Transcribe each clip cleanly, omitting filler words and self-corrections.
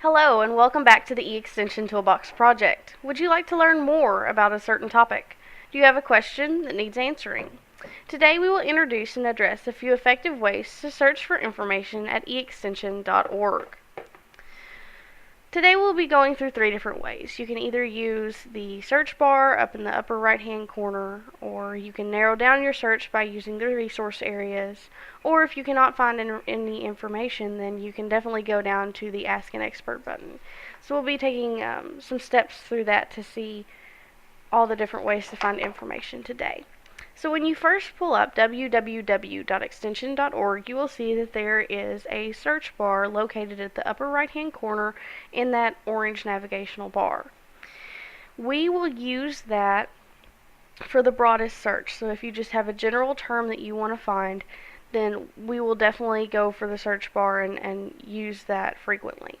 Hello and welcome back to the eExtension Toolbox project. Would you like to learn more about a certain topic? Do you have a question that needs answering? Today we will introduce and address a few effective ways to search for information at eExtension.org. Today we'll be going through three different ways. You can either use the search bar up in the upper right hand corner, or you can narrow down your search by using the resource areas, or if you cannot find any information, then you can definitely go down to the Ask an Expert button. So we'll be taking some steps through that to see all the different ways to find information today. So when you first pull up www.extension.org, you will see that there is a search bar located at the upper right hand corner in that orange navigational bar. We will use that for the broadest search. So if you just have a general term that you want to find, then we will definitely go for the search bar and use that frequently.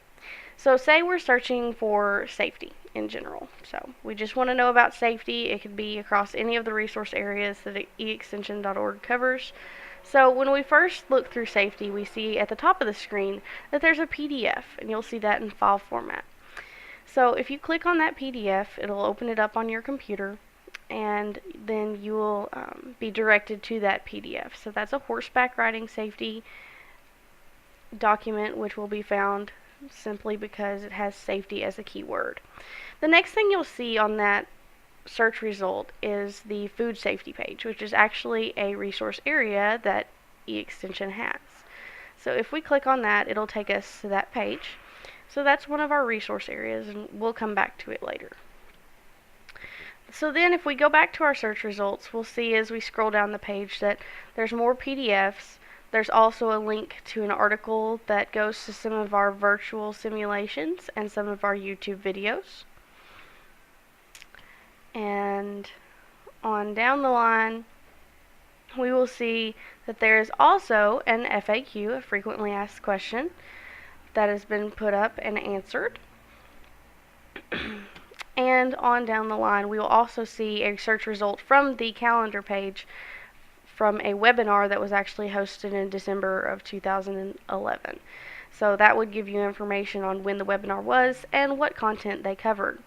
So say we're searching for safety in general. So we just want to know about safety. It could be across any of the resource areas that eExtension.org covers. So when we first look through safety, we see at the top of the screen that there's a PDF, and you'll see that in file format. So if you click on that PDF, it'll open it up on your computer, and then you will be directed to that PDF. So that's a horseback riding safety document, which will be found simply because it has safety as a keyword. The next thing you'll see on that search result is the food safety page, which is actually a resource area that eExtension has. So if we click on that, it'll take us to that page. So that's one of our resource areas, and we'll come back to it later. So then if we go back to our search results, we'll see as we scroll down the page that there's more PDFs. There's also a link to an article that goes to some of our virtual simulations and some of our YouTube videos. And on down the line, we will see that there is also an FAQ, a frequently asked question, that has been put up and answered. And on down the line, we will also see a search result from the calendar page from a webinar that was actually hosted in December of 2011. So that would give you information on when the webinar was and what content they covered.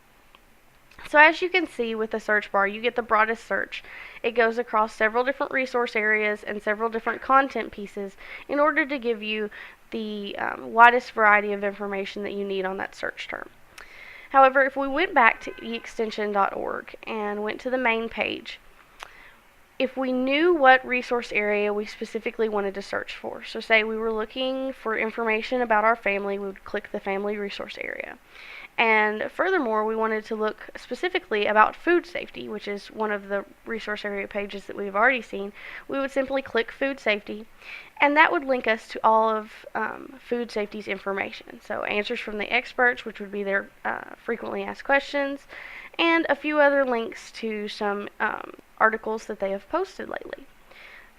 So as you can see with the search bar, you get the broadest search. It goes across several different resource areas and several different content pieces in order to give you the widest variety of information that you need on that search term. However, if we went back to eExtension.org and went to the main page, if we knew what resource area we specifically wanted to search for, so say we were looking for information about our family, we would click the family resource area. And furthermore, we wanted to look specifically about food safety, which is one of the resource area pages that we've already seen. We would simply click food safety, and that would link us to all of food safety's information. So answers from the experts, which would be their frequently asked questions, and a few other links to some articles that they have posted lately.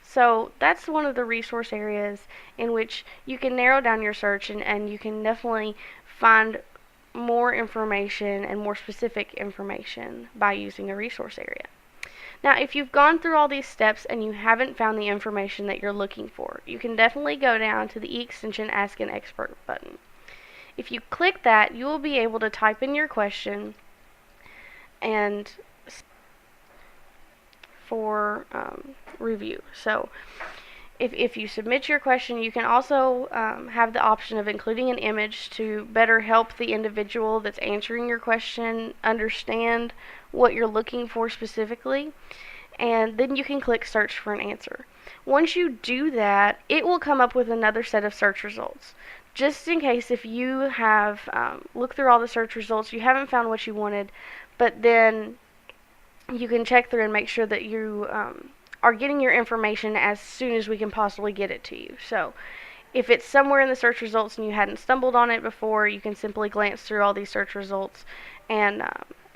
So that's one of the resource areas in which you can narrow down your search and you can definitely find more information and more specific information by using a resource area. Now, if you've gone through all these steps and you haven't found the information that you're looking for, you can definitely go down to the eExtension Ask an Expert button. If you click that, you will be able to type in your question and for review. So if you submit your question, you can also have the option of including an image to better help the individual that's answering your question understand what you're looking for specifically. And then you can click search for an answer. Once you do that, it will come up with another set of search results. Just in case if you have looked through all the search results, you haven't found what you wanted, but then you can check through and make sure that you are getting your information as soon as we can possibly get it to you. So if it's somewhere in the search results and you hadn't stumbled on it before, you can simply glance through all these search results and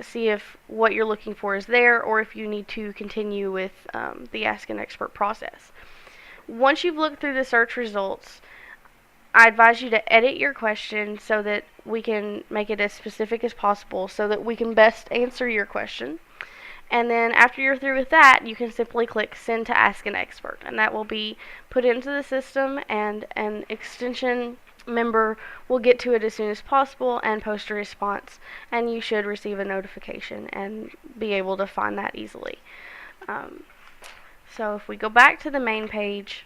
see if what you're looking for is there, or if you need to continue with the Ask an Expert process. Once you've looked through the search results, I advise you to edit your question so that we can make it as specific as possible so that we can best answer your question. And then after you're through with that, you can simply click Send to Ask an Expert, and that will be put into the system, and an extension member will get to it as soon as possible and post a response, and you should receive a notification and be able to find that easily. So if we go back to the main page,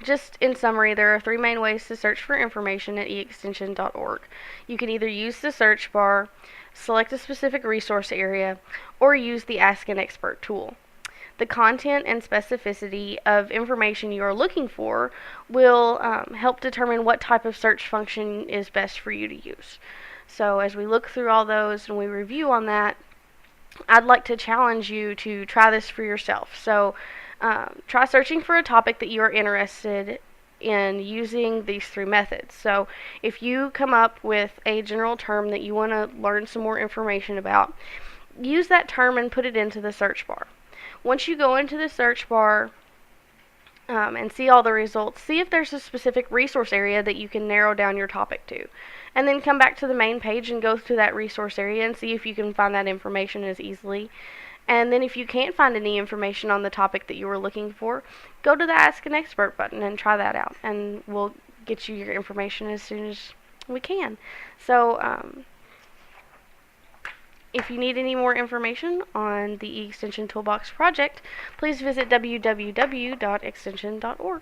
just in summary, there are three main ways to search for information at eExtension.org. You can either use the search bar, select a specific resource area, or use the Ask an Expert tool. The content and specificity of information you are looking for will help determine what type of search function is best for you to use. So as we look through all those and we review on that, I'd like to challenge you to try this for yourself. So try searching for a topic that you are interested in using these three methods. So if you come up with a general term that you want to learn some more information about, use that term and put it into the search bar. Once you go into the search bar and see all the results, see if there's a specific resource area that you can narrow down your topic to. And then come back to the main page and go to that resource area and see if you can find that information as easily. And then if you can't find any information on the topic that you were looking for, go to the Ask an Expert button and try that out. And we'll get you your information as soon as we can. So if you need any more information on the eExtension Toolbox project, please visit www.extension.org.